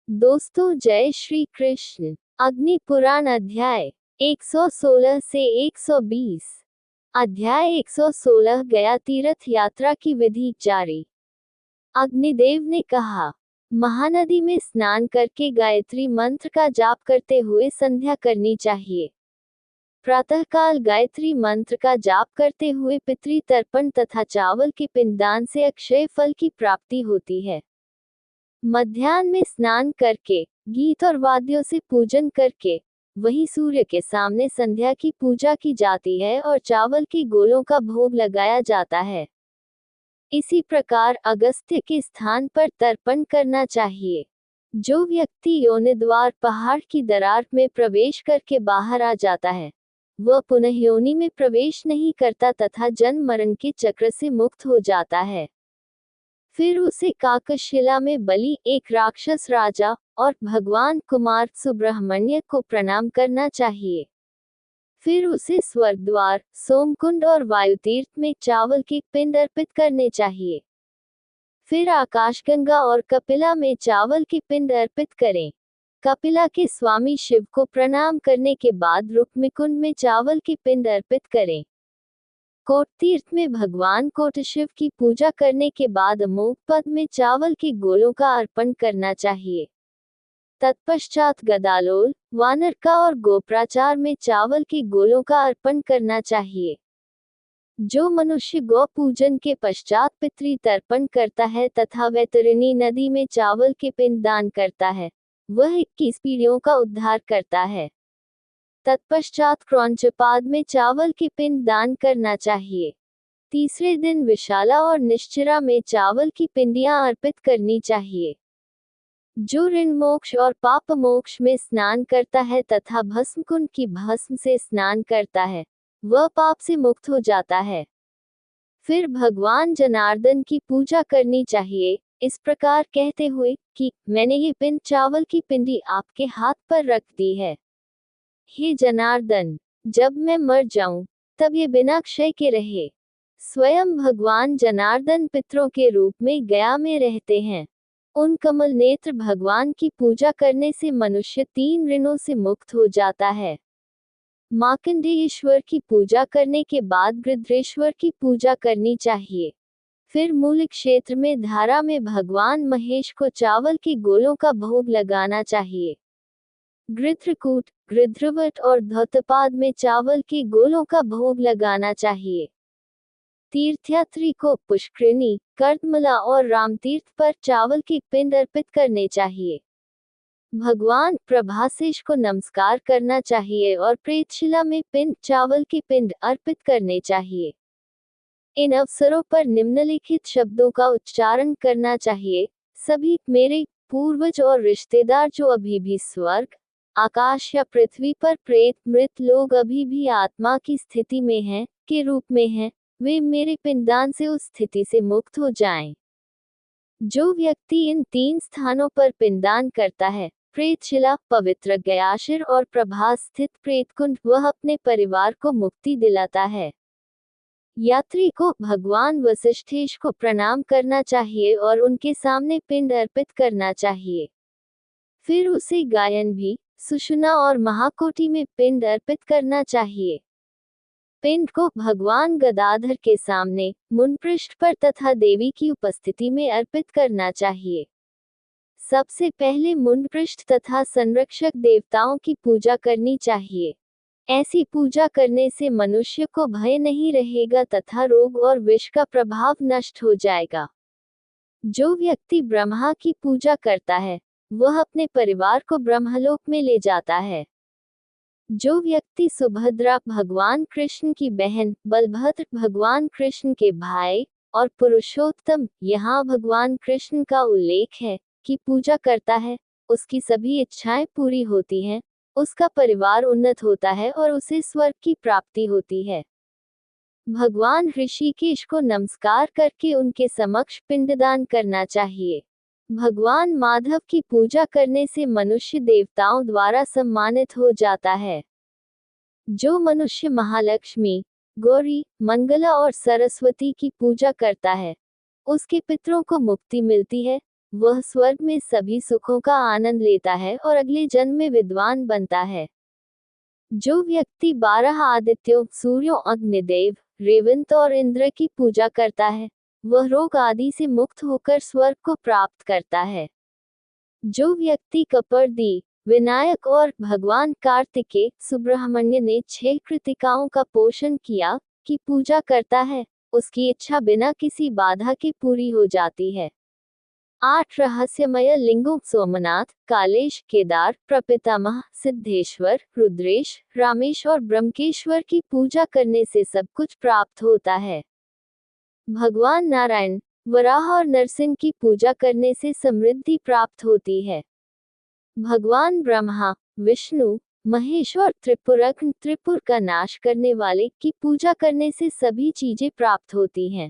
दोस्तों जय श्री कृष्ण। अग्नि पुराण अध्याय 116 से 120। अध्याय 116 गया तीर्थ यात्रा की विधि जारी। अग्निदेव ने कहा, महानदी में स्नान करके गायत्री मंत्र का जाप करते हुए संध्या करनी चाहिए। प्रातःकाल गायत्री मंत्र का जाप करते हुए पितृ तर्पण तथा चावल के पिंडदान से अक्षय फल की प्राप्ति होती है। मध्याह्न में स्नान करके गीत और वाद्यों से पूजन करके वही सूर्य के सामने संध्या की पूजा की जाती है और चावल के गोलों का भोग लगाया जाता है। इसी प्रकार अगस्त्य के स्थान पर तर्पण करना चाहिए। जो व्यक्ति योनि द्वार पहाड़ की दरार में प्रवेश करके बाहर आ जाता है, वह पुनः योनि में प्रवेश नहीं करता तथा जन्म मरण के चक्र से मुक्त हो जाता है। फिर उसे काकशिला में बलि एक राक्षस राजा और भगवान कुमार सुब्रह्मण्य को प्रणाम करना चाहिए। फिर उसे स्वर्ग द्वार, सोमकुंड और वायुतीर्थ में चावल के पिंड अर्पित करने चाहिए। फिर आकाशगंगा और कपिला में चावल के पिंड अर्पित करें। कपिला के स्वामी शिव को प्रणाम करने के बाद रुक्मिकुंड में चावल के पिंड अर्पित करें। कोट तीर्थ में भगवान कोट शिव की पूजा करने के बाद अमोघ पद में चावल के गोलों का अर्पण करना चाहिए। तत्पश्चात गदालोल, वानरका और गोप्राचार में चावल के गोलों का अर्पण करना चाहिए। जो मनुष्य गौ पूजन के पश्चात पितृ तर्पण करता है तथा वैतरणी नदी में चावल के पिंड दान करता है, वह 21 पीढ़ियों का उद्धार करता है। तत्पश्चात क्रौंचपाद में चावल के पिंड दान करना चाहिए। तीसरे दिन विशाला और निश्चिरा में चावल की पिंडियां अर्पित करनी चाहिए। जो ऋण मोक्ष और पाप मोक्ष में स्नान करता है तथा भस्म कुंड की भस्म से स्नान करता है, वह पाप से मुक्त हो जाता है। फिर भगवान जनार्दन की पूजा करनी चाहिए, इस प्रकार कहते हुए कि मैंने ये पिंड चावल की पिंडी आपके हाथ पर रख दी है। हे जनार्दन, जब मैं मर जाऊं तब ये बिना क्षय के रहे। स्वयं भगवान जनार्दन पितरों के रूप में गया में रहते हैं। उन कमल नेत्र भगवान की पूजा करने से मनुष्य 3 ऋणों से मुक्त हो जाता है। मार्कंडेयेश्वर की पूजा करने के बाद गृध्रेश्वर की पूजा करनी चाहिए। फिर मूल क्षेत्र में धारा में भगवान महेश को चावल के गोलों का भोग लगाना चाहिए। गृध्रकूट, गृध्रवट और धौतपाद में चावल के गोलों का भोग लगाना चाहिए। तीर्थयात्री को पुष्करिणी, कर्दमला और रामतीर्थ पर चावल के पिंड अर्पित करने चाहिए। भगवान प्रभासेश को नमस्कार करना चाहिए और प्रेतशिला में पिंड चावल के पिंड अर्पित करने चाहिए। इन अवसरों पर निम्नलिखित शब्दों का उच्चारण करना चाहिए। सभी मेरे पूर्वज और रिश्तेदार जो अभी भी स्वर्ग, आकाश या पृथ्वी पर प्रेत मृत लोग अभी भी आत्मा की स्थिति में हैं, के रूप में हैं, वे मेरे पिंडदान से उस स्थिति से मुक्त हो जाएं। जो व्यक्ति इन 3 स्थानों पर पिंडदान करता है, प्रेतशिला, पवित्र गयाशिर और प्रभास स्थित प्रेतकुंड, वह अपने परिवार को मुक्ति दिलाता है। यात्री को भगवान वशिष्ठेश को प्रणाम करना चाहिए और उनके सामने पिंड अर्पित करना चाहिए। फिर उसे गायन भी, सुषुम्ना और महाकोटि में पिंड अर्पित करना चाहिए। पिंड को भगवान गदाधर के सामने, मुंडपृष्ठ पर तथा देवी की उपस्थिति में अर्पित करना चाहिए। सबसे पहले मुंडपृष्ठ तथा संरक्षक देवताओं की पूजा करनी चाहिए। ऐसी पूजा करने से मनुष्य को भय नहीं रहेगा तथा रोग और विष का प्रभाव नष्ट हो जाएगा। जो व्यक्ति ब्रह्मा की पूजा करता है, वह अपने परिवार को ब्रह्मलोक में ले जाता है। जो व्यक्ति सुभद्रा भगवान कृष्ण की बहन, बलभद्र भगवान कृष्ण के भाई और पुरुषोत्तम, यहाँ भगवान कृष्ण का उल्लेख है, की पूजा करता है, उसकी सभी इच्छाएं पूरी होती हैं, उसका परिवार उन्नत होता है और उसे स्वर्ग की प्राप्ति होती है। भगवान ऋषिकेश को नमस्कार करके उनके समक्ष पिंडदान करना चाहिए। भगवान माधव की पूजा करने से मनुष्य देवताओं द्वारा सम्मानित हो जाता है। जो मनुष्य महालक्ष्मी, गौरी, मंगला और सरस्वती की पूजा करता है, उसके पितरों को मुक्ति मिलती है वह स्वर्ग में सभी सुखों का आनंद लेता है और अगले जन्म में विद्वान बनता है। जो व्यक्ति 12 आदित्यों, सूर्यों, अग्निदेव, रेवंत और इंद्र की पूजा करता है, वह रोग आदि से मुक्त होकर स्वर्ग को प्राप्त करता है। जो व्यक्ति कपर्दी, विनायक और भगवान कार्तिकेय, सुब्रह्मण्य ने 6 कृतिकाओं का पोषण किया की पूजा करता है, उसकी इच्छा बिना किसी बाधा के पूरी हो जाती है। 8 रहस्यमय लिंगों सोमनाथ, कालेश, केदार, प्रपितामह, सिद्धेश्वर, रुद्रेश, रामेश और ब्रह्मकेश्वर की पूजा करने से सब कुछ प्राप्त होता है। भगवान नारायण, वराह और नरसिंह की पूजा करने से समृद्धि प्राप्त होती है। भगवान ब्रह्मा, विष्णु, महेश और त्रिपुरग्न, त्रिपुर का नाश करने वाले की पूजा करने से सभी चीजें प्राप्त होती हैं।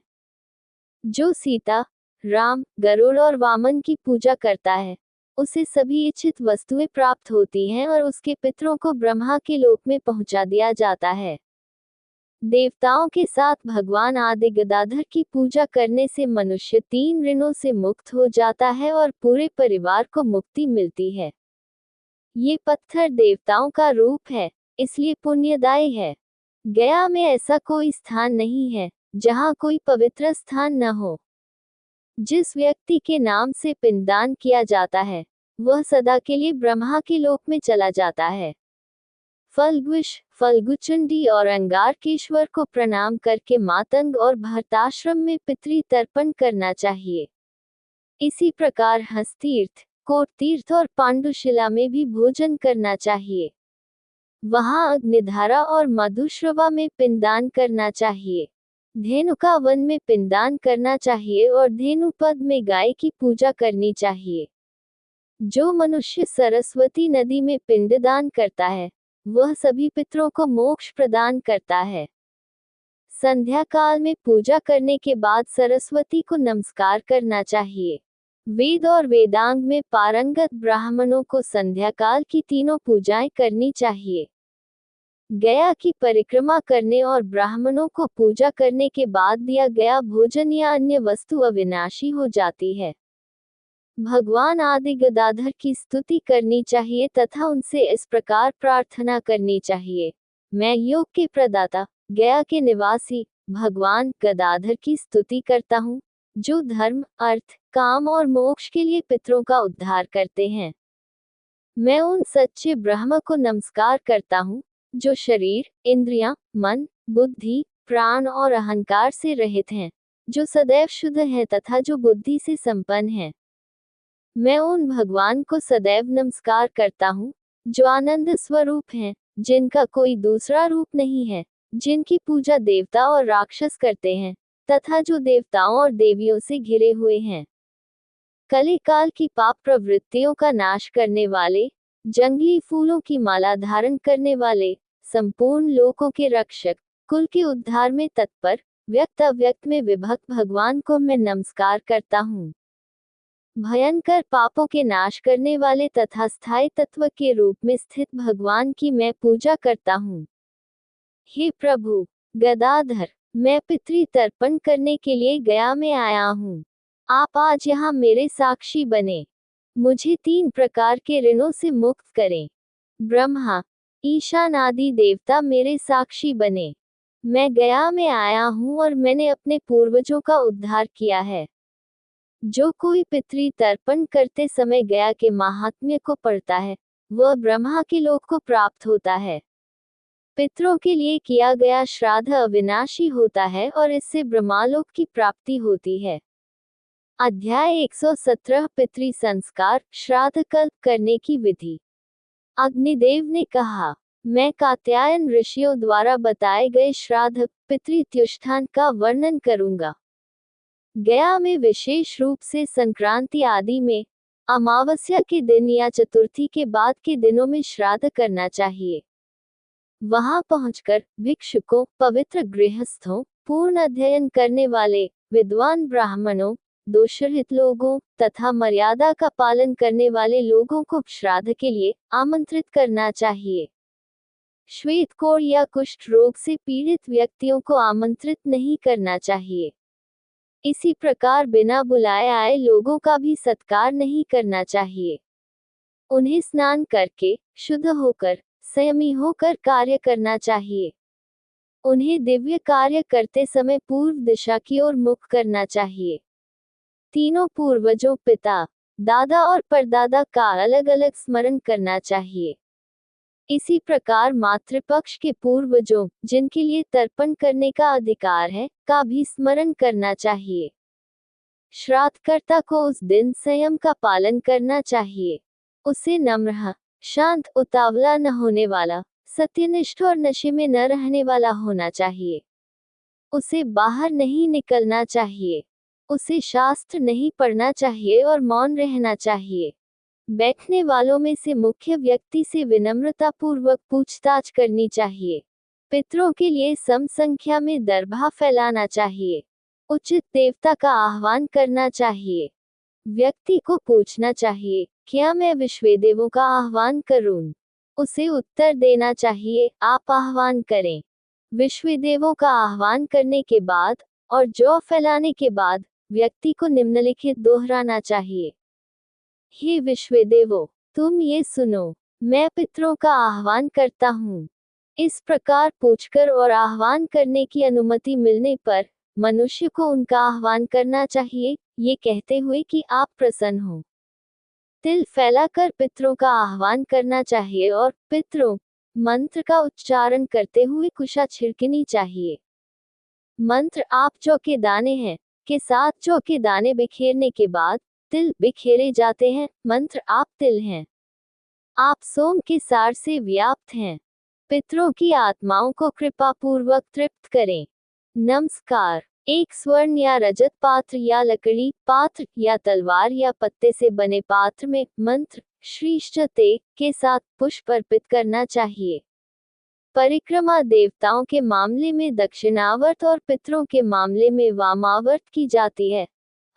जो सीता, राम, गरुड़ और वामन की पूजा करता है, उसे सभी इच्छित वस्तुएं प्राप्त होती हैं और उसके पितरों को ब्रह्मा के लोक में पहुंचा दिया जाता है। देवताओं के साथ भगवान आदि गदाधर की पूजा करने से मनुष्य 3 ऋणों से मुक्त हो जाता है और पूरे परिवार को मुक्ति मिलती है। ये पत्थर देवताओं का रूप है, इसलिए पुण्यदायी है। गया में ऐसा कोई स्थान नहीं है जहाँ कोई पवित्र स्थान न हो। जिस व्यक्ति के नाम से पिंडदान किया जाता है, वह सदा के लिए ब्रह्मा के लोक में चला जाता है। फल्गुश, फल्गुचंडी और अंगारकेश्वर को प्रणाम करके मातंग और भरताश्रम में पितृ तर्पण करना चाहिए। इसी प्रकार हस्तीर्थ, कोटतीर्थ और पांडुशिला में भी भोजन करना चाहिए। वहां अग्निधारा और मधुश्रवा में पिंडदान करना चाहिए। धेनुका वन में पिंडदान करना चाहिए और धेनुपद में गाय की पूजा करनी चाहिए। जो मनुष्य सरस्वती नदी में पिंडदान करता है, वह सभी पितरों को मोक्ष प्रदान करता है। संध्या काल में पूजा करने के बाद सरस्वती को नमस्कार करना चाहिए। वेद और वेदांग में पारंगत ब्राह्मणों को संध्या काल की तीनों पूजाएं करनी चाहिए। गया की परिक्रमा करने और ब्राह्मणों को पूजा करने के बाद दिया गया भोजन या अन्य वस्तु अविनाशी हो जाती है। भगवान आदि गदाधर की स्तुति करनी चाहिए तथा उनसे इस प्रकार प्रार्थना करनी चाहिए, मैं योग के प्रदाता, गया के निवासी भगवान गदाधर की स्तुति करता हूँ, जो धर्म, अर्थ, काम और मोक्ष के लिए पितरों का उद्धार करते हैं। मैं उन सच्चे ब्रह्म को नमस्कार करता हूँ, जो शरीर, इंद्रियां, मन, बुद्धि, प्राण और अहंकार से रहित हैं, जो सदैव शुद्ध है तथा जो बुद्धि से संपन्न है। मैं उन भगवान को सदैव नमस्कार करता हूँ, जो आनंद स्वरूप हैं, जिनका कोई दूसरा रूप नहीं है, जिनकी पूजा देवता और राक्षस करते हैं, तथा जो देवताओं और देवियों से घिरे हुए हैं। कली काल की पाप प्रवृत्तियों का नाश करने वाले, जंगली फूलों की माला धारण करने वाले, संपूर्ण लोकों के रक्षक, कुल के उद्धार में तत्पर, व्यक्त अव्यक्त में विभक्त भगवान को मैं नमस्कार करता हूँ। भयंकर पापों के नाश करने वाले तथा स्थायी तत्व के रूप में स्थित भगवान की मैं पूजा करता हूँ। हे प्रभु गदाधर, मैं पितृ तर्पण करने के लिए गया में आया हूँ। आप आज यहाँ मेरे साक्षी बने। मुझे 3 प्रकार के ऋणों से मुक्त करें। ब्रह्मा, ईशान आदि देवता मेरे साक्षी बने। मैं गया में आया हूँ और मैंने अपने पूर्वजों का उद्धार किया है। जो कोई पितृ तर्पण करते समय गया के महात्म्य को पढ़ता है, वह ब्रह्मा के लोक को प्राप्त होता है। पितरों के लिए किया गया श्राद्ध अविनाशी होता है और इससे ब्रह्मालोक की प्राप्ति होती है। अध्याय 117 पितृ संस्कार, श्राद्ध कल्प करने की विधि। अग्निदेव ने कहा, मैं कात्यायन ऋषियों द्वारा बताए गए श्राद्ध पितृत्युष्ठान का वर्णन करूंगा। गया में विशेष रूप से संक्रांति आदि में, अमावस्या के दिन या चतुर्थी के बाद के दिनों में श्राद्ध करना चाहिए। वहां पहुंचकर भिक्षुकों, पवित्र गृहस्थों, पूर्ण अध्ययन करने वाले विद्वान ब्राह्मणों, दोषरहित लोगों तथा मर्यादा का पालन करने वाले लोगों को श्राद्ध के लिए आमंत्रित करना चाहिए। श्वेत कोढ़ या कुष्ठ रोग से पीड़ित व्यक्तियों को आमंत्रित नहीं करना चाहिए। इसी प्रकार बिना बुलाए आए लोगों का भी सत्कार नहीं करना चाहिए। उन्हें स्नान करके, शुद्ध होकर, संयमी होकर कार्य करना चाहिए। उन्हें दिव्य कार्य करते समय पूर्व दिशा की ओर मुख करना चाहिए। तीनों पूर्वजों पिता, दादा और परदादा का अलग अलग स्मरण करना चाहिए। इसी प्रकार मातृपक्ष के पूर्वजों, जिनके लिए तर्पण करने का अधिकार है, का भी स्मरण करना चाहिए। श्राद्धकर्ता को उस दिन संयम का पालन करना चाहिए। उसे नम्र, शांत, उतावला न होने वाला, सत्यनिष्ठ और नशे में न रहने वाला होना चाहिए। उसे बाहर नहीं निकलना चाहिए। उसे शास्त्र नहीं पढ़ना चाहिए और मौन रहना चाहिए। बैठने वालों में से मुख्य व्यक्ति से विनम्रता पूर्वक पूछताछ करनी चाहिए। पितरों के लिए सम संख्या में दरभा फैलाना चाहिए। उचित देवता का आह्वान करना चाहिए। व्यक्ति को पूछना चाहिए, क्या मैं विश्वदेवों का आह्वान करूं? उसे उत्तर देना चाहिए, आप आह्वान करें। विश्वदेवों का आह्वान करने के बाद और जौ फैलाने के बाद व्यक्ति को निम्नलिखित दोहराना चाहिए। हे विश्वदेवों, तुम ये सुनो, मैं पितरों का आह्वान करता हूँ। इस प्रकार पूछकर और आह्वान करने की अनुमति मिलने पर मनुष्य को उनका आह्वान करना चाहिए, ये कहते हुए कि आप प्रसन्न हो। तिल फैलाकर पितरों का आह्वान करना चाहिए और पितरों मंत्र का उच्चारण करते हुए कुशा छिड़कनी चाहिए। मंत्र आप जौ के दाने हैं के साथ जौ के दाने बिखेरने के बाद तिल बिखेरे जाते हैं। मंत्र आप तिल हैं। आप सोम के सार से व्याप्त हैं। पितरों की आत्माओं को कृपा पूर्वक तृप्त करें। नमस्कार। एक स्वर्ण या रजत पात्र या लकड़ी पात्र या तलवार या पत्ते से बने पात्र में मंत्र श्रीष्ठते के साथ पुष्प अर्पित करना चाहिए। परिक्रमा देवताओं के मामले में दक्षिणावर्त और पितरों के मामले में वामावर्त की जाती है।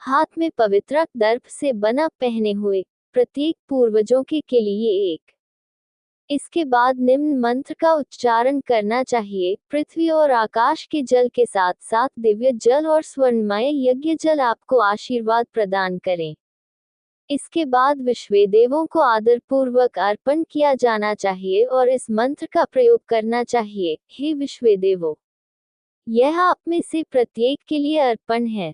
हाथ में पवित्र दर्प से बना पहने हुए प्रत्येक पूर्वजों के लिए एक। इसके बाद निम्न मंत्र का उच्चारण करना चाहिए, पृथ्वी और आकाश के जल के साथ साथ दिव्य जल और स्वर्णमय यज्ञ जल आपको आशीर्वाद प्रदान करें। इसके बाद विश्वदेवों को आदरपूर्वक अर्पण किया जाना चाहिए और इस मंत्र का प्रयोग करना चाहिए, हे विश्वदेवों, यह आप में से प्रत्येक के लिए अर्पण है।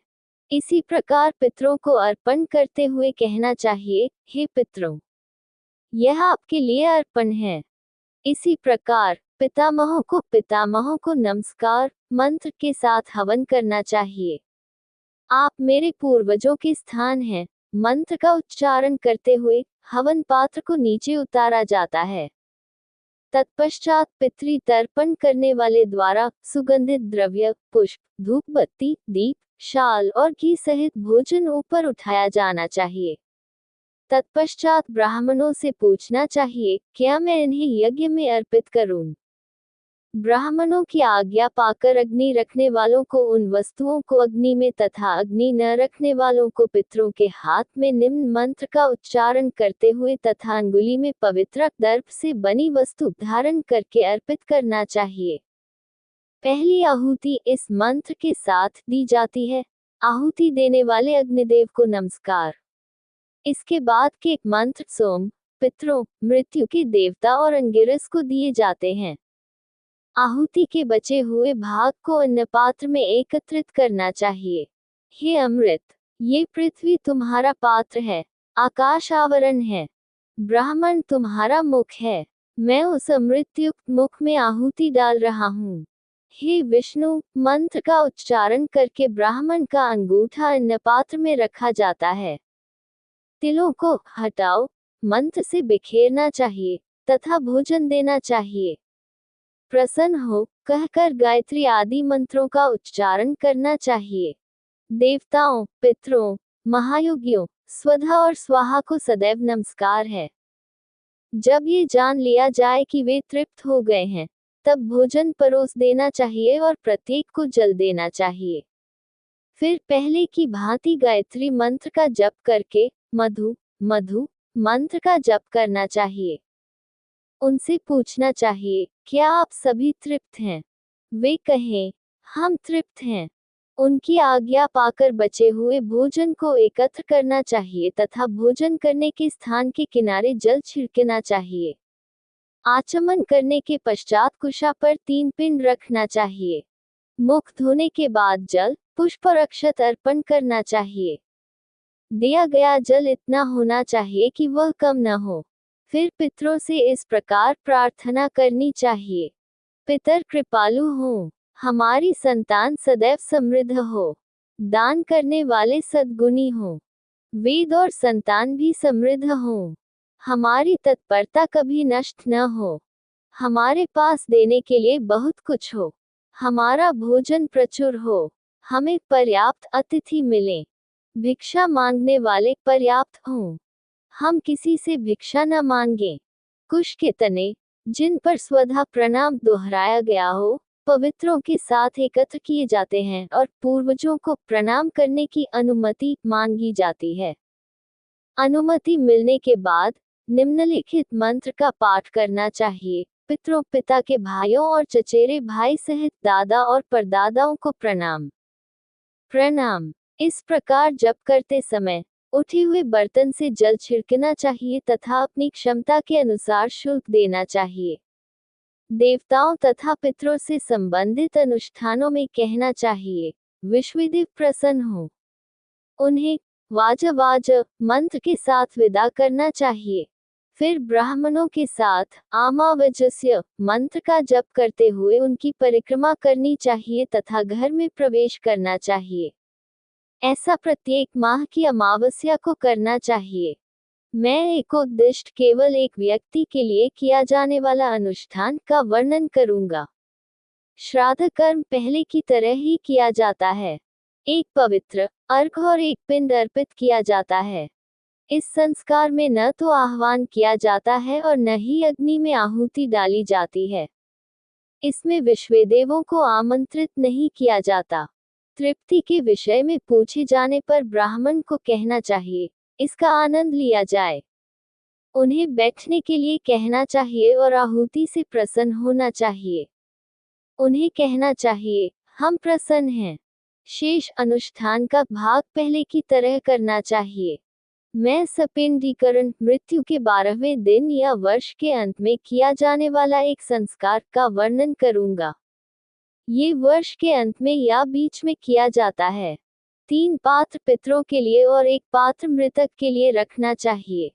इसी प्रकार पितरों को अर्पण करते हुए कहना चाहिए, हे पितरों, यह आपके लिए अर्पण है। इसी प्रकार पितामहों को नमस्कार मंत्र के साथ हवन करना चाहिए। आप मेरे पूर्वजों के स्थान हैं। मंत्र का उच्चारण करते हुए हवन पात्र को नीचे उतारा जाता है। तत्पश्चात पितृ तर्पण करने वाले द्वारा सुगंधित द्रव्य, पुष्प, धूप बत्ती, दीप, शाल और घी सहित भोजन ऊपर उठाया जाना चाहिए। तत्पश्चात ब्राह्मणों से पूछना चाहिए, क्या मैं इन्हें यज्ञ में अर्पित करूं? ब्राह्मणों की आज्ञा पाकर अग्नि रखने वालों को उन वस्तुओं को अग्नि में तथा अग्नि न रखने वालों को पितरों के हाथ में निम्न मंत्र का उच्चारण करते हुए तथा अंगुली में पवित्र दर्प से बनी वस्तु धारण करके अर्पित करना चाहिए। पहली आहुति इस मंत्र के साथ दी जाती है। आहुति देने वाले अग्निदेव को नमस्कार। इसके बाद के मंत्र सोम, पितरों, मृत्यु के देवता और अंगिरस को दिए जाते हैं। आहुति के बचे हुए भाग को अन्न पात्र में एकत्रित करना चाहिए। हे अमृत, ये पृथ्वी तुम्हारा पात्र है, आकाश आवरण है, ब्राह्मण तुम्हारा मुख है। मैं उस अमृतयुक्त मुख में आहुति डाल रहा हूँ। हे विष्णु, मंत्र का उच्चारण करके ब्राह्मण का अंगूठा अन्न पात्र में रखा जाता है। तिलों को हटाओ, मंत्र से बिखेरना चाहिए तथा भोजन देना चाहिए। प्रसन्न हो कहकर गायत्री आदि मंत्रों का उच्चारण करना चाहिए। देवताओं, पितरों, महायोगियों, स्वधा और स्वाहा को सदैव नमस्कार है। जब ये जान लिया जाए कि वे तृप्त हो गए हैं, तब भोजन परोस देना चाहिए और प्रत्येक को जल देना चाहिए। फिर पहले की भांति गायत्री मंत्र का जप करके मधु मधु मंत्र का जप करना चाहिए। उनसे पूछना चाहिए, क्या आप सभी तृप्त हैं? वे कहें, हम तृप्त हैं। उनकी आज्ञा पाकर बचे हुए भोजन को एकत्र करना चाहिए तथा भोजन करने के स्थान के किनारे जल छिड़कना चाहिए। आचमन करने के पश्चात कुशा पर 3 पिंड रखना चाहिए। मुख धोने के बाद जल, पुष्प और अक्षत अर्पण करना चाहिए। दिया गया जल इतना होना चाहिए कि वह कम न हो। फिर पितरों से इस प्रकार प्रार्थना करनी चाहिए। पितर कृपालु हों, हमारी संतान सदैव समृद्ध हो, दान करने वाले सद्गुणी हों, वेद और संतान भी समृद्ध हों, हमारी तत्परता कभी नष्ट न हो, हमारे पास देने के लिए बहुत कुछ हो, हमारा भोजन प्रचुर हो, हमें पर्याप्त अतिथि मिले, भिक्षा मांगने वाले पर्याप्त हों, हम किसी से भिक्षा न मांगे। कुश के तने, जिन पर स्वधा प्रणाम दोहराया गया हो, पवित्रों के साथ एकत्र किए जाते हैं और पूर्वजों को प्रणाम करने की अनुमति मांगी जाती है। अनुमति मिलने के बाद निम्नलिखित मंत्र का पाठ करना चाहिए। पितरों, पिता के भाइयों और चचेरे भाई सहित दादा और परदादाओं को प्रणाम। प्रणाम इस प्रकार जप करते समय उठे हुए बर्तन से जल छिड़कना चाहिए तथा अपनी क्षमता के अनुसार शुल्क देना चाहिए। देवताओं तथा पितरों से संबंधित अनुष्ठानों में कहना चाहिए, विश्वदेव प्रसन्न हो। उन्हें वाज मंत्र के साथ विदा करना चाहिए। फिर ब्राह्मणों के साथ आमावजस्य मंत्र का जप करते हुए उनकी परिक्रमा करनी चाहिए तथा घर में प्रवेश करना चाहिए। ऐसा प्रत्येक माह की अमावस्या को करना चाहिए। मैं एकोद्दिष्ट केवल एक व्यक्ति के लिए किया जाने वाला अनुष्ठान का वर्णन करूंगा। श्राद्ध कर्म पहले की तरह ही किया जाता है। एक पवित्र अर्घ और एक पिंड अर्पित किया जाता है। इस संस्कार में न तो आह्वान किया जाता है और न ही अग्नि में आहुति डाली जाती है। इसमें विश्वदेवों को आमंत्रित नहीं किया जाता। तृप्ति के विषय में पूछे जाने पर ब्राह्मण को कहना चाहिए, इसका आनंद लिया जाए। उन्हें बैठने के लिए कहना चाहिए और आहुति से प्रसन्न होना चाहिए। उन्हें कहना चाहिए, हम प्रसन्न हैं। शेष अनुष्ठान का भाग पहले की तरह करना चाहिए। मैं सपिंडीकरण मृत्यु के 12वें दिन या वर्ष के अंत में किया जाने वाला एक संस्कार का वर्णन करूंगा। ये वर्ष के अंत में या बीच में किया जाता है। 3 पात्र पितरों के लिए और 1 पात्र मृतक के लिए रखना चाहिए।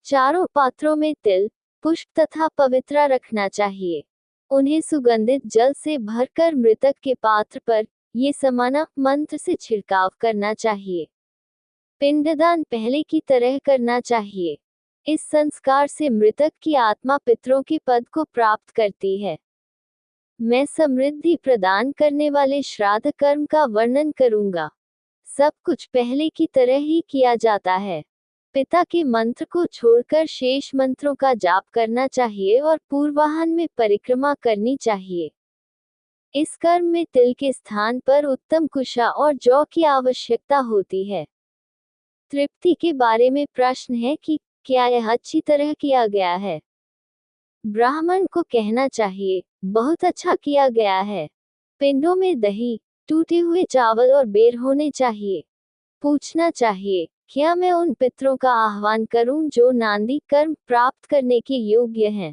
चारों पात्रों में तिल, पुष्प तथा पवित्रा रखना चाहिए। उन्हें सुगंधित जल से भरकर मृतक के पात्र पर ये समाना मंत्र से छिड़काव करना चाहिए। पिंडदान पहले की तरह करना चाहिए। इस संस्कार से मृतक की आत्मा पितरों के पद को प्राप्त करती है। मैं समृद्धि प्रदान करने वाले श्राद्ध कर्म का वर्णन करूंगा। सब कुछ पहले की तरह ही किया जाता है। पिता के मंत्र को छोड़कर शेष मंत्रों का जाप करना चाहिए और पूर्वाहन में परिक्रमा करनी चाहिए। इस कर्म में तिल के स्थान पर उत्तम कुशा और जौ की आवश्यकता होती है। तृप्ति के बारे में प्रश्न है कि क्या यह अच्छी तरह किया गया है? ब्राह्मण को कहना चाहिए, बहुत अच्छा किया गया है। पिंडों में दही, टूटे हुए चावल और बेर होने चाहिए। पूछना चाहिए, क्या मैं उन पितरों का आह्वान करूं जो नांदी कर्म प्राप्त करने के योग्य हैं?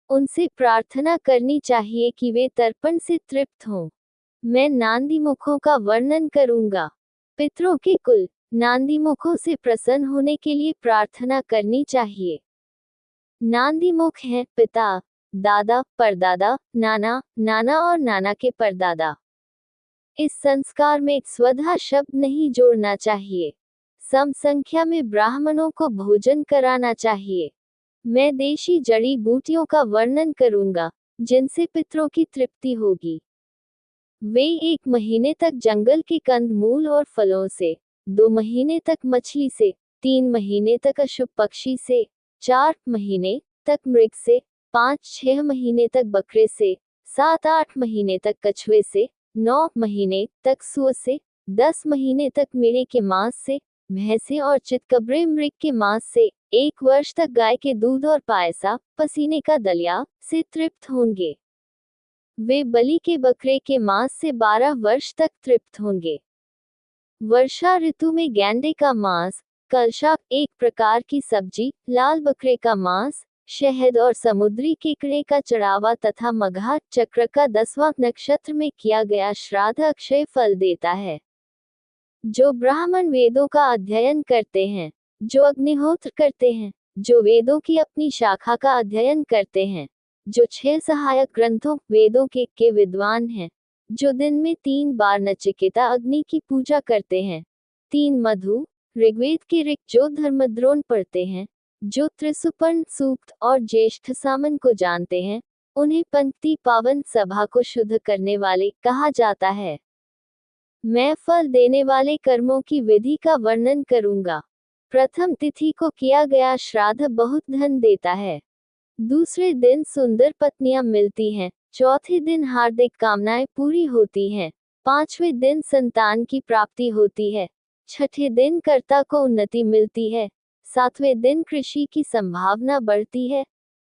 उनसे प्रार्थना करनी चाहिए कि वे तर्पण से तृप्त हों। मैं नांदी मुखों का वर्णन करूंगा। पितरों के कुल नांदी मुखों से प्रसन्न होने के लिए प्रार्थना करनी चाहिए। नांदी मुख हैं पिता, दादा, परदादा, नाना, नाना और नाना के परदादा। इस संस्कार में स्वधा शब्द नहीं जोड़ना चाहिए। सम संख्या में ब्राह्मणों को भोजन कराना चाहिए। मैं देशी जड़ी बूटियों का वर्णन करूंगा, जिनसे पितरों की तृप्ति होगी। वे 1 महीने तक जंगल के कंदमूल और फलों से, 2 महीने तक मछली से, 3 महीने तक अशुभ पक्षी से, 4 महीने तक मृग से, 5-6 महीने तक बकरे से, 7-8 महीने तक कछुए से, 9 महीने तक सूअर से, 10 महीने तक मेढ़े के मांस से, भैंसे और चितकबरे मृग के मांस से, 1 वर्ष तक गाय के दूध और पायसा, पसीने का दलिया से तृप्त होंगे। वे बलि के बकरे के मांस से 12 वर्ष तक तृप्त होंगे। वर्षा ऋतु में गैंडे का मांस, कलशाक एक प्रकार की सब्जी, लाल बकरे का मांस, शहद और समुद्री केकड़े का चढ़ावा तथा मघा चक्र का 10वां नक्षत्र में किया गया श्राद्ध अक्षय फल देता है। जो ब्राह्मण वेदों का अध्ययन करते हैं, जो अग्निहोत्र करते हैं, जो वेदों की अपनी शाखा का अध्ययन करते हैं, जो 6 सहायक ग्रंथों वेदों के विद्वान हैं, जो दिन में 3 बार नचिकेता अग्नि की पूजा करते हैं, 3 मधु ऋग्वेद के ऋग जो धर्मद्रोण पढ़ते हैं, जो त्रिसुपर्ण सूक्त और ज्येष्ठ सामन को जानते हैं, उन्हें पंक्ति पावन सभा को शुद्ध करने वाले कहा जाता है। मैं फल देने वाले कर्मों की विधि का वर्णन करूंगा। प्रथम तिथि को किया गया श्राद्ध बहुत धन देता है। दूसरे दिन सुंदर पत्नियां मिलती हैं। चौथे दिन हार्दिक कामनाएं पूरी होती हैं। पांचवें दिन संतान की प्राप्ति होती है। छठे दिन कर्ता को उन्नति मिलती है। सातवें दिन कृषि की संभावना बढ़ती है।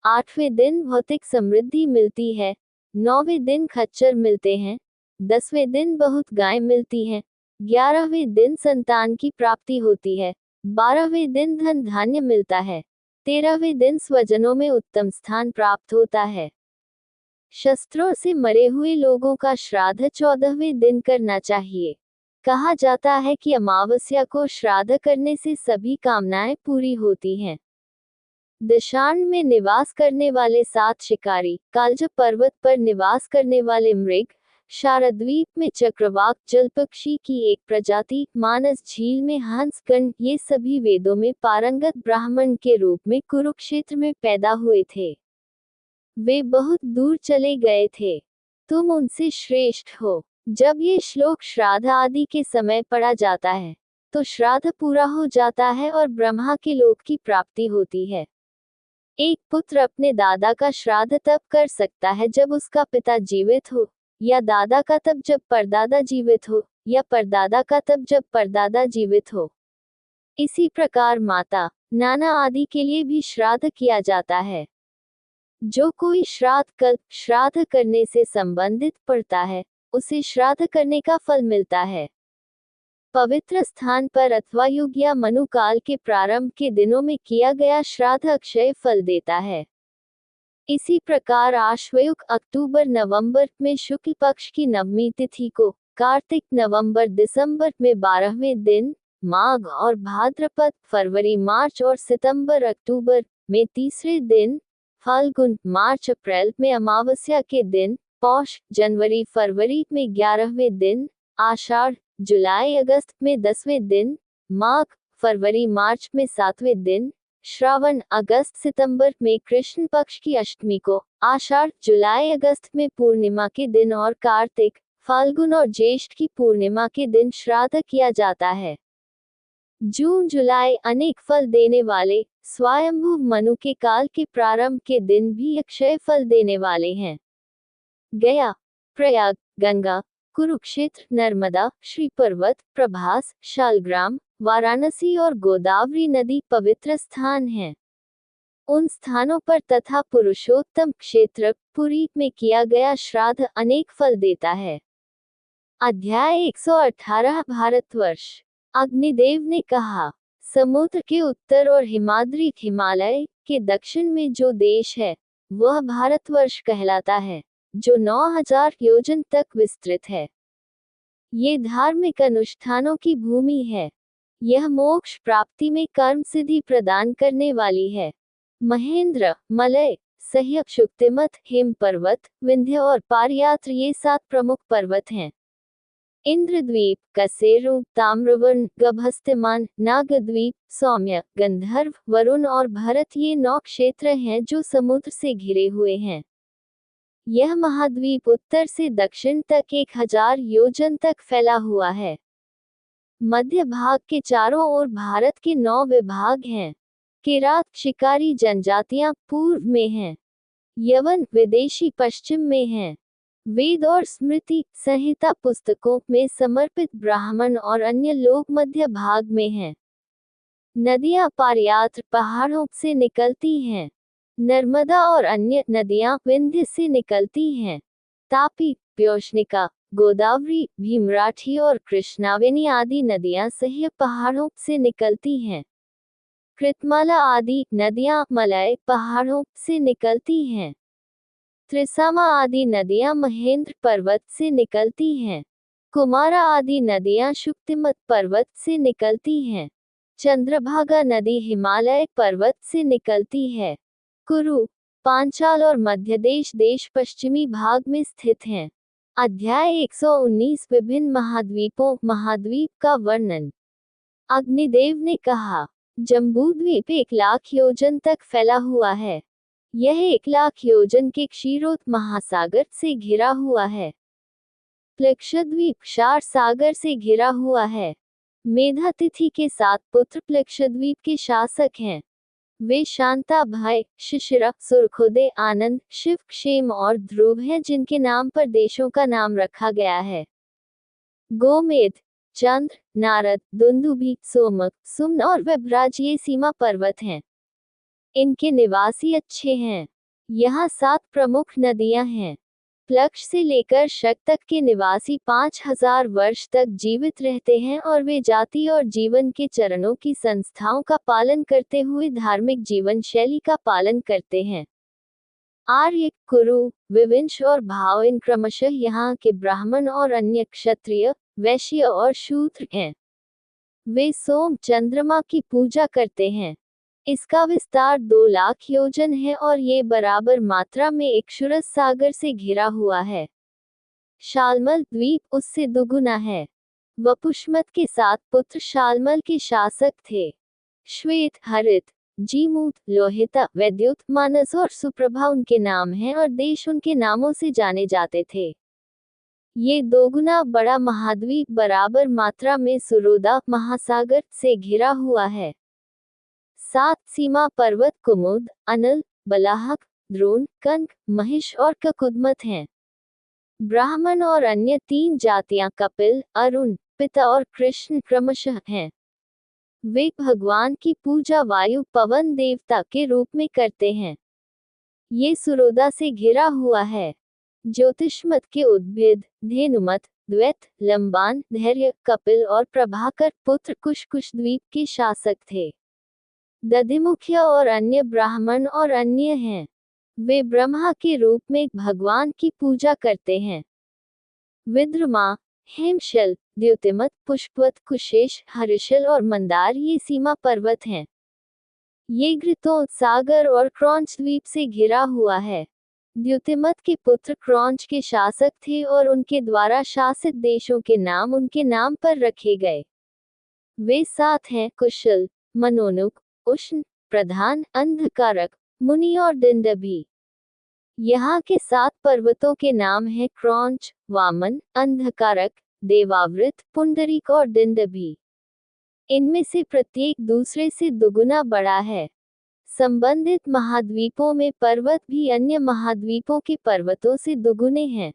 आठवें दिन भौतिक समृद्धि मिलती है। नौवें दिन खच्चर मिलते हैं। 10वें दिन बहुत गाय मिलती हैं। 11वें दिन संतान की प्राप्ति होती है। 12वें दिन धन धान्य मिलता है। 13वें दिन स्वजनों में उत्तम स्थान प्राप्त होता है। शस्त्रों से मरे हुए लोगों का श्राद्ध 14वें दिन करना चाहिए। कहा जाता है कि अमावस्या को श्राद्ध करने से सभी कामनाएं पूरी होती हैं। दशार्ण में निवास करने वाले 7 शिकारी, कालज पर्वत पर निवास करने वाले मृग, शारद्वीप में चक्रवाक जलपक्षी की एक प्रजाति, मानस झील में हंसगण, ये सभी वेदों में पारंगत ब्राह्मण के रूप में कुरुक्षेत्र में पैदा हुए थे। वे बहुत दूर चले गए थे। तुम उनसे श्रेष्ठ हो। जब ये श्लोक श्राद्ध आदि के समय पढ़ा जाता है, तो श्राद्ध पूरा हो जाता है और ब्रह्मा के लोक की प्राप्ति होती है। एक पुत्र अपने दादा का श्राद्ध तब कर सकता है जब उसका पिता जीवित हो, या दादा का तब जब परदादा जीवित हो, या परदादा का तब जब परदादा जीवित हो। इसी प्रकार माता, नाना आदि के लिए भी श्राद्ध किया जाता है। जो कोई श्राद्ध कल्प श्राद्ध करने से संबंधित पड़ता है, उसे श्राद्ध करने का फल मिलता है। पवित्र स्थान पर अथवा युग या मनुकाल के प्रारंभ के दिनों में किया गया श्राद्ध अक्षय फल देता है। इसी प्रकार आश्वयुग अक्टूबर नवंबर में शुक्ल पक्ष की नवमी तिथि को, कार्तिक नवंबर दिसंबर में 12वें दिन, माघ और भाद्रपद फरवरी मार्च और सितंबर अक्टूबर में तीसरे दिन, फाल्गुन मार्च अप्रैल में अमावस्या के दिन, पौष जनवरी फरवरी में 11वें दिन, आषाढ़ जुलाई अगस्त में 10वें दिन, माघ फरवरी मार्च में 7वें दिन, श्रावण अगस्त सितंबर में कृष्ण पक्ष की अष्टमी को, आषाढ़ जुलाई अगस्त में पूर्णिमा के दिन और कार्तिक फाल्गुन और ज्येष्ठ की पूर्णिमा के दिन श्राद्ध किया जाता है। जून जुलाई अनेक फल देने वाले स्वयंभू मनु के काल के प्रारंभ के दिन भी अक्षय फल देने वाले हैं। गया, प्रयाग, गंगा, कुरुक्षेत्र, नर्मदा, श्री पर्वत, प्रभास, शालग्राम, वाराणसी और गोदावरी नदी पवित्र स्थान हैं। उन स्थानों पर तथा पुरुषोत्तम क्षेत्र पुरी में किया गया श्राद्ध अनेक फल देता है। अध्याय 118 भारतवर्ष। अग्निदेव ने कहा, समुद्र के उत्तर और हिमाद्री हिमालय के दक्षिण में जो देश है, वह भारतवर्ष कहलाता है, जो 9000 योजन तक विस्तृत है। ये धार्मिक अनुष्ठानों की भूमि है। यह मोक्ष प्राप्ति में कर्म सिद्धि प्रदान करने वाली है। महेंद्र, मलय, सह्यक, शुक्तिमत, हिम पर्वत, विंध्य और पारयात्र ये 7 प्रमुख पर्वत हैं। इंद्रद्वीप, कसेरू, ताम्रवर्ण, गभस्त्यमान, नागद्वीप, सौम्य, गंधर्व, वरुण और भरत ये 9 क्षेत्र हैं जो समुद्र से घिरे हुए हैं। यह महाद्वीप उत्तर से दक्षिण तक 1000 योजन तक फैला हुआ है। मध्य भाग के चारों ओर भारत के 9 विभाग हैं। किरात शिकारी जनजातियां पूर्व में हैं। यवन विदेशी पश्चिम में हैं। वेद और स्मृति संहिता पुस्तकों में समर्पित ब्राह्मण और अन्य लोग मध्य भाग में हैं। नदियां पारयात्र पहाड़ों से निकलती हैं। नर्मदा और अन्य नदियां विंध्य से निकलती हैं। तापी, प्योष्णिका, गोदावरी, भीमराठी और कृष्णावेनी आदि नदियां सह्य पहाड़ों से निकलती हैं। कृतमाला आदि नदियां मलय पहाड़ों से निकलती हैं। त्रिसामा आदि नदियां महेंद्र पर्वत से निकलती हैं। कुमारा आदि नदियां शुक्तिमत पर्वत से निकलती हैं। चंद्रभागा नदी हिमालय पर्वत से निकलती है। कुरु, पांचाल और मध्य देश पश्चिमी भाग में स्थित हैं। अध्याय 119 विभिन्न महाद्वीपों महाद्वीप का वर्णन। अग्निदेव ने कहा, जम्बूद्वीप 1,00,000 योजन तक फैला हुआ है। यह 1,00,000 योजन के क्षीरोत महासागर से घिरा हुआ है। प्लक्षद्वीप क्षार सागर से घिरा हुआ है। मेधातिथि के 7 पुत्र प्लक्षद्वीप के शासक हैं। वे शांता, भय, शिशिरा, सुरखोदय, आनंद, शिव, क्षेम और ध्रुव हैं, जिनके नाम पर देशों का नाम रखा गया है। गोमेद, चंद्र, नारद, दुंदुभि, सोमक, सुमन और वैभराज ये सीमा पर्वत हैं। इनके निवासी अच्छे हैं। यहाँ 7 प्रमुख नदियां हैं। प्लक्ष से लेकर शक तक के निवासी 5,000 वर्ष तक जीवित रहते हैं और वे जाति और जीवन के चरणों की संस्थाओं का पालन करते हुए धार्मिक जीवन शैली का पालन करते हैं। आर्य, कुरु, विविंश और भाव इन क्रमशः यहाँ के ब्राह्मण और अन्य क्षत्रिय, वैश्य और शूद्र हैं। वे सोम चंद्रमा की पूजा करते हैं। इसका विस्तार 2,00,000 योजन है और ये बराबर मात्रा में इक्षुरस सागर से घिरा हुआ है। शालमल द्वीप उससे दुगुना है। वपुष्मत के 7 पुत्र शालमल के शासक थे। श्वेत, हरित, जीमूत, लोहिता, वैद्युत, मानस और सुप्रभा उनके नाम हैं और देश उनके नामों से जाने जाते थे। ये दोगुना बड़ा महाद्वीप बराबर मात्रा में सुरोदा महासागर से घिरा हुआ है। 7 सीमा पर्वत कुमुद, अनल, बलाहक, द्रोण, कंक, महिष और ककुदमत हैं। ब्राह्मण और अन्य 3 जातियां कपिल, अरुण, पिता और कृष्ण क्रमशः हैं। वे भगवान की पूजा वायु पवन देवता के रूप में करते हैं। ये सुरोदा से घिरा हुआ है। ज्योतिषमत के उद्भिद, धेनुमत, द्वैत, लंबान, धैर्य, कपिल और प्रभाकर पुत्र कुश द्वीप के शासक थे। दधिमुख्य और अन्य ब्राह्मण और अन्य हैं। वे ब्रह्मा के रूप में भगवान की पूजा करते हैं। विद्रमा, हेमशल, द्युतिमत, पुष्पवत, कुशेश, हरिशल और मंदार ये सीमा पर्वत हैं। ये घृतोत सागर और क्रौंच द्वीप से घिरा हुआ है। द्युतिमत के पुत्र क्रौंच के शासक थे और उनके द्वारा शासित देशों के नाम उनके नाम पर रखे गए। वे 7 हैं, कुशल, मनोनुक, उष्ण, प्रधान, अंधकारक, मुनि और दिंडभी। यहाँ के 7 पर्वतों के नाम हैं क्रौंच, वामन, अंधकारक, देवावृत, पुंडरीक और दिंडभी। इनमें से प्रत्येक दूसरे से दुगुना बड़ा है। संबंधित महाद्वीपों में पर्वत भी अन्य महाद्वीपों के पर्वतों से दुगुने हैं।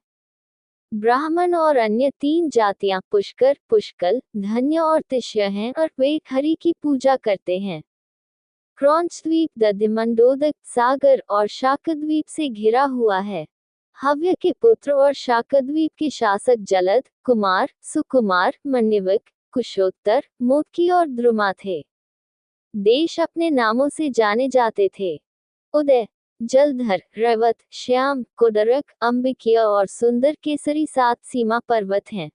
ब्राह्मण और अन्य 3 जातियां पुष्कर, पुष्कल, धन्य और तिष्य हैं और वे हरि की पूजा करते हैं। क्रौंच द्वीप दधिमंडोदक सागर और शाकद्वीप से घिरा हुआ है। हव्य के पुत्र और शाकद्वीप के शासक जलद, कुमार, सुकुमार, मन्यवक, कुशोत्तर, मोदकी और द्रुमा थे। देश अपने नामों से जाने जाते थे। उदय, जलधर, रवत, श्याम, कोडरक, अंबिकीय और सुंदर केसरी 7 सीमा पर्वत हैं।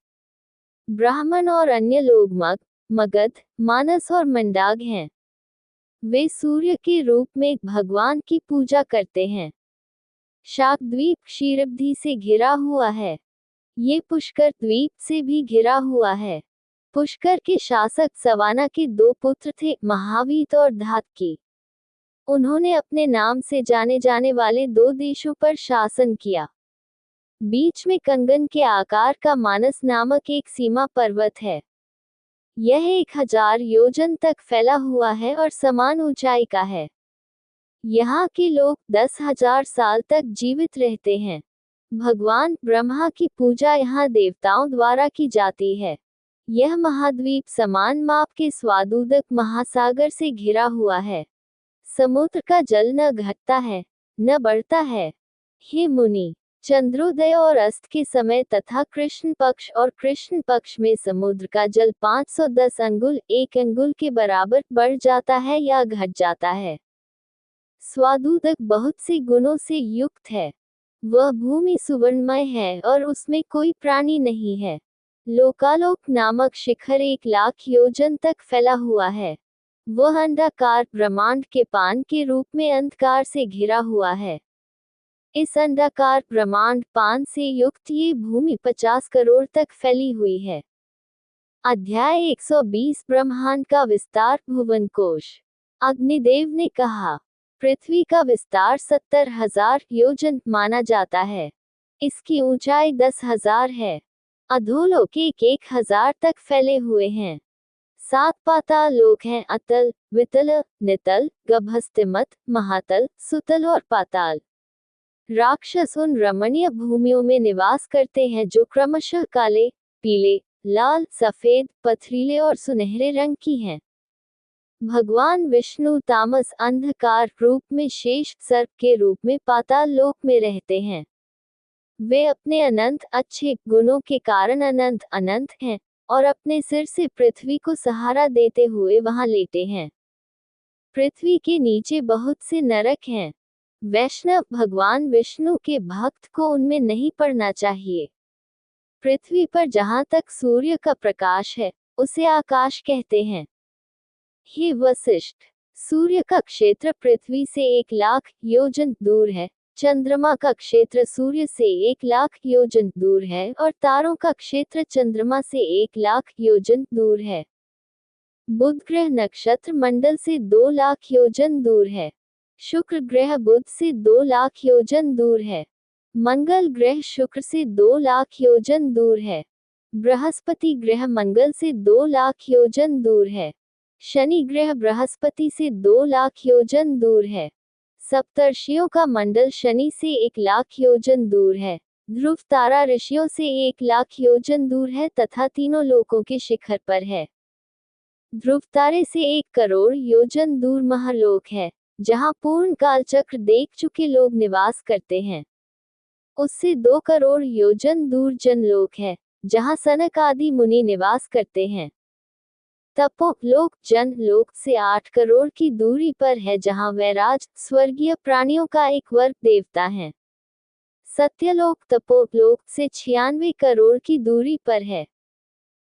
ब्राह्मण और अन्य लोग मग, मगध, मानस और मंडाग हैं। वे सूर्य के रूप में भगवान की पूजा करते हैं। शाकद्वीप क्षीरब्धि से घिरा हुआ है। ये पुष्कर द्वीप से भी घिरा हुआ है। पुष्कर के शासक सवाना के 2 पुत्र थे, महावीत और धातकी। उन्होंने अपने नाम से जाने जाने वाले 2 देशों पर शासन किया। बीच में कंगन के आकार का मानस नामक एक सीमा पर्वत है। यह 1,000 योजन तक फैला हुआ है और समान ऊंचाई का है। यहाँ के लोग 10,000 साल तक जीवित रहते हैं। भगवान ब्रह्मा की पूजा यहाँ देवताओं द्वारा की जाती है। यह महाद्वीप समान माप के स्वादुदक महासागर से घिरा हुआ है। समुद्र का जल न घटता है, न बढ़ता है। हे मुनि, चंद्रोदय और अस्त के समय तथा कृष्ण पक्ष और कृष्ण पक्ष में समुद्र का जल 510 अंगुल 1 अंगुल के बराबर बढ़ जाता है या घट जाता है। स्वादुदक बहुत से गुणों से युक्त है। वह भूमि सुवर्णमय है और उसमें कोई प्राणी नहीं है। लोकालोक नामक शिखर 1,00,000 योजन तक फैला हुआ है। वह अंडाकार ब्रह्मांड के पान के रूप में अंधकार से घिरा हुआ है। इस अंडाकार ब्रह्मांड पान से युक्त ये भूमि 50 करोड़ तक फैली हुई है। अध्याय 120 ब्रह्मांड का विस्तार भुवन कोश। अग्निदेव ने कहा, पृथ्वी का विस्तार 70,000 योजन माना जाता है। इसकी ऊंचाई 10,000 है। अधोलोक 1,000 तक फैले हुए हैं। 7 पाताल लोक हैं, अतल, वितल, नितल, गभस्तिमत, महातल, सुतल और पाताल। राक्षस उन रमणीय भूमियों में निवास करते हैं जो क्रमशः काले, पीले, लाल, सफेद, पथरीले और सुनहरे रंग की हैं। भगवान विष्णु तामस अंधकार रूप में शेष सर्प के रूप में पाताल लोक में रहते हैं। वे अपने अनंत अच्छे गुणों के कारण अनंत अनंत हैं और अपने सिर से पृथ्वी को सहारा देते हुए वहां लेटे हैं। पृथ्वी के नीचे बहुत से नरक हैं। वैष्णव भगवान विष्णु के भक्त को उनमें नहीं पड़ना चाहिए। पृथ्वी पर जहां तक सूर्य का प्रकाश है उसे आकाश कहते हैं। हे वशिष्ठ, सूर्य का क्षेत्र पृथ्वी से 1,00,000 योजन दूर है। चंद्रमा का क्षेत्र सूर्य से 1,00,000 योजन दूर है और तारों का क्षेत्र चंद्रमा से 1,00,000 योजन दूर है। बुध ग्रह नक्षत्र मंडल से 2,00,000 योजन दूर है। शुक्र ग्रह बुध से 2,00,000 योजन दूर है। मंगल ग्रह शुक्र से 2,00,000 योजन दूर है। बृहस्पति ग्रह मंगल से 2,00,000 योजन दूर है। शनि ग्रह बृहस्पति से 2,00,000 योजन दूर है। सप्तर्षियों का मंडल शनि से 1,00,000 योजन दूर है। ध्रुव तारा ऋषियों से 1,00,000 योजन दूर है तथा तीनों लोकों के शिखर पर है। ध्रुव तारे से 1 करोड़ योजन दूर महलोक है, जहां पूर्ण काल चक्र देख चुके लोग निवास करते हैं। उससे 2 करोड़ योजन दूर जनलोक है, जहां सनक आदि मुनि निवास करते हैं। तपोलोक जनलोक से 8 करोड़ की दूरी पर है, जहां वैराज स्वर्गीय प्राणियों का एक वर्ग देवता है। सत्यलोक तपोलोक से 96 करोड़ की दूरी पर है।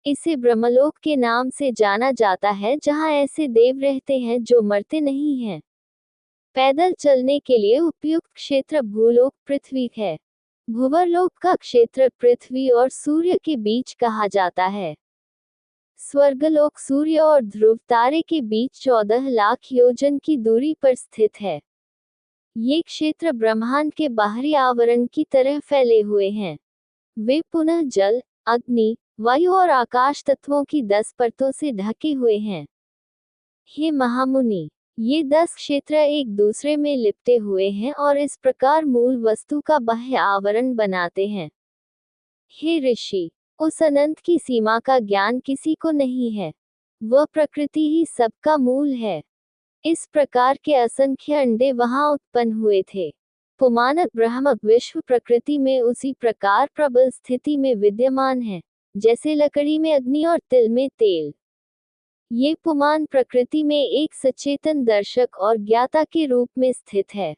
इसे ब्रह्मलोक के नाम से जाना जाता है, जहां ऐसे देव रहते हैं जो मरते नहीं हैं। पैदल चलने के लिए उपयुक्त क्षेत्र भूलोक पृथ्वी है। भूवरलोक का क्षेत्र पृथ्वी और सूर्य के बीच कहा जाता है। स्वर्गलोक सूर्य और ध्रुव तारे के बीच 14,00,000 योजन की दूरी पर स्थित है। ये क्षेत्र ब्रह्मांड के बाहरी आवरण की तरह फैले हुए हैं। वे पुनः जल, अग्नि, वायु और आकाश तत्वों की 10 परतों से ढके हुए हैं। हे महामुनि, ये 10 क्षेत्र एक दूसरे में लिपटे हुए हैं और इस प्रकार मूल वस्तु का बाह्य आवरण बनाते हैं। हे ऋषि, उस अनंत की सीमा का ज्ञान किसी को नहीं है। वह प्रकृति ही सबका मूल है। इस प्रकार के असंख्य अंडे वहां उत्पन्न हुए थे। पुमानक ब्रह्म विश्व प्रकृति में उसी प्रकार प्रबल स्थिति में विद्यमान है, जैसे लकड़ी में अग्नि और तिल में तेल। ये पुमान प्रकृति में एक सचेतन दर्शक और ज्ञाता के रूप में स्थित है।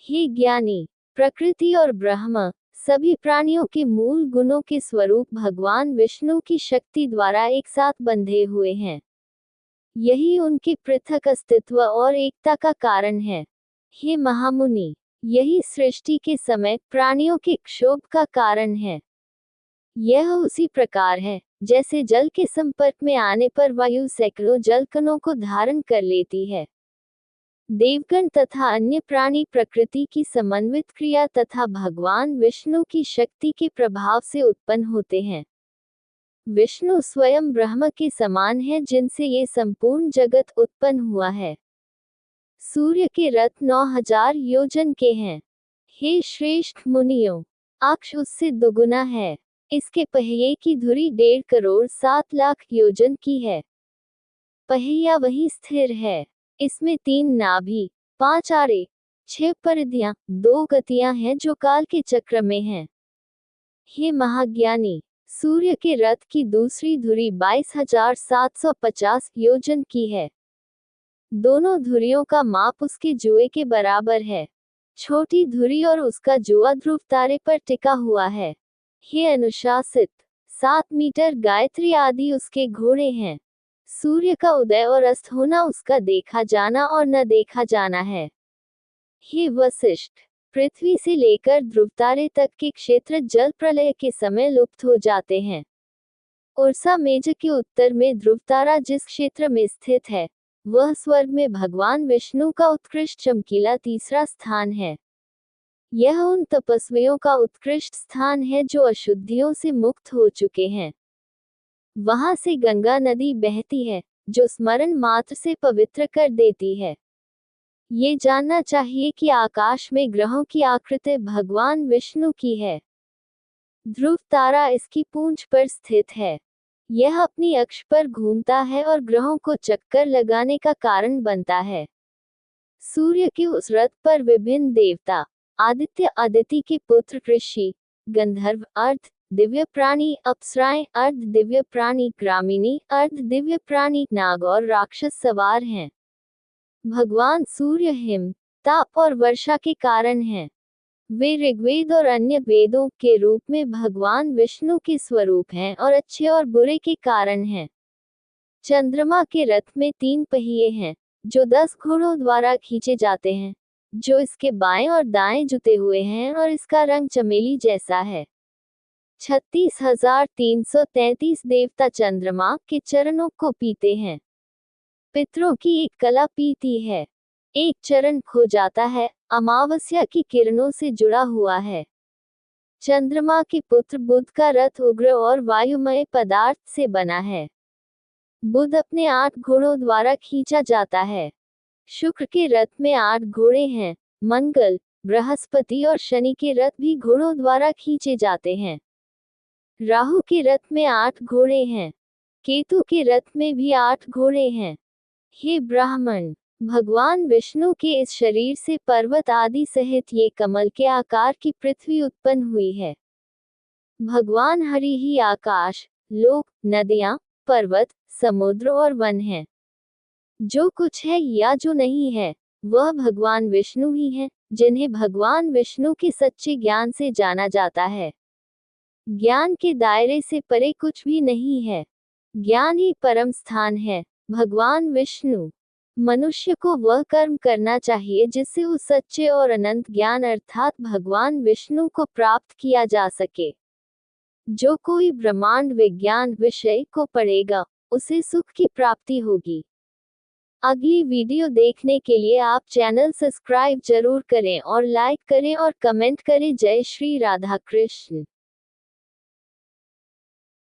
हे ज्ञानी, प्रकृति और ब्रह्म सभी प्राणियों के मूल गुणों के स्वरूप भगवान विष्णु की शक्ति द्वारा एक साथ बंधे हुए हैं। यही उनके पृथक अस्तित्व और एकता का कारण है। हे महामुनि, यही सृष्टि के समय प्राणियों के क्षोभ का कारण है। यह उसी प्रकार है जैसे जल के संपर्क में आने पर वायु सैकड़ों जलकणों को धारण कर लेती है। देवगण तथा अन्य प्राणी प्रकृति की समन्वित क्रिया तथा भगवान विष्णु की शक्ति के प्रभाव से उत्पन्न होते हैं। विष्णु स्वयं ब्रह्म के समान है, जिनसे ये संपूर्ण जगत उत्पन्न हुआ है। सूर्य के रथ 9,000 योजन के हैं। हे श्रेष्ठ मुनियों, अक्ष उससे दुगुना है। इसके पहिए की धुरी 1.5 करोड़ 7 लाख योजन की है। पहिया वही स्थिर है। इसमें 3 नाभि, 5 आरे, 6 परिधियां, 2 गतियां हैं जो काल के चक्र में हैं। हे महाज्ञानी, सूर्य के रथ की दूसरी धुरी 22,750 योजन की है। दोनों धुरियों का माप उसके जुए के बराबर है। छोटी धुरी और उसका जुआ ध्रुव तारे पर टिका हुआ है। हे अनुशासित, 7 मीटर गायत्री आदि उसके घोड़े हैं। सूर्य का उदय और अस्त होना उसका देखा जाना और न देखा जाना है। हे वशिष्ठ, पृथ्वी से लेकर ध्रुवतारे तक के क्षेत्र जल प्रलय के समय लुप्त हो जाते हैं। उर्सा मेज के उत्तर में ध्रुवतारा जिस क्षेत्र में स्थित है, वह स्वर्ग में भगवान विष्णु का उत्कृष्ट चमकीला तीसरा स्थान है। यह उन तपस्वियों का उत्कृष्ट स्थान है जो अशुद्धियों से मुक्त हो चुके हैं। वहां से गंगा नदी बहती है, जो स्मरण मात्र से पवित्र कर देती है। ये जानना चाहिए कि आकाश में ग्रहों की आकृति भगवान विष्णु की है। ध्रुव तारा इसकी पूंछ पर स्थित है। यह अपनी अक्ष पर घूमता है और ग्रहों को चक्कर लगाने का कारण बनता है। सूर्य के उस रथ पर विभिन्न देवता, आदित्य अदिति के पुत्र ऋषि, गंधर्व अर्ध दिव्य प्राणी, अप्सराएं अर्ध दिव्य प्राणी, ग्रामिणी अर्ध दिव्य प्राणी, नाग और राक्षस सवार हैं। भगवान सूर्य हिम, ताप और वर्षा के कारण हैं। वे ऋग्वेद और अन्य वेदों के रूप में भगवान विष्णु के स्वरूप हैं और अच्छे और बुरे के कारण हैं। चंद्रमा के रथ में 3 पहिए हैं, जो 10 घोड़ों द्वारा खींचे जाते हैं, जो इसके बाएं और दाएं जुते हुए हैं और इसका रंग चमेली जैसा है। 36,333 देवता चंद्रमा के चरणों को पीते हैं। पितरों की एक कला पीती है। एक चरण खो जाता है, अमावस्या की किरणों से जुड़ा हुआ है। चंद्रमा के पुत्र बुध का रथ उग्र और वायुमय पदार्थ से बना है। बुध अपने 8 घोड़ों द्वारा खींचा जाता है। शुक्र के रथ में 8 घोड़े हैं। मंगल, बृहस्पति और शनि के रथ भी घोड़ों द्वारा खींचे जाते हैं। राहु के रथ में 8 घोड़े हैं। केतु के रथ में भी 8 घोड़े हैं। हे ब्राह्मण, भगवान विष्णु के इस शरीर से पर्वत आदि सहित ये कमल के आकार की पृथ्वी उत्पन्न हुई है। भगवान हरि ही आकाश, लोक, नदियां, पर्वत, समुद्र और वन है। जो कुछ है या जो नहीं है, वह भगवान विष्णु ही है, जिन्हें भगवान विष्णु के सच्चे ज्ञान से जाना जाता है। ज्ञान के दायरे से परे कुछ भी नहीं है। ज्ञान ही परम स्थान है। भगवान विष्णु, मनुष्य को वह कर्म करना चाहिए जिससे उस सच्चे और अनंत ज्ञान अर्थात भगवान विष्णु को प्राप्त किया जा सके। जो कोई ब्रह्मांड विज्ञान विषय को पढ़ेगा, उसे सुख की प्राप्ति होगी। अगली वीडियो देखने के लिए आप चैनल सब्सक्राइब जरूर करें और लाइक करें और कमेंट करें। जय श्री राधा कृष्ण।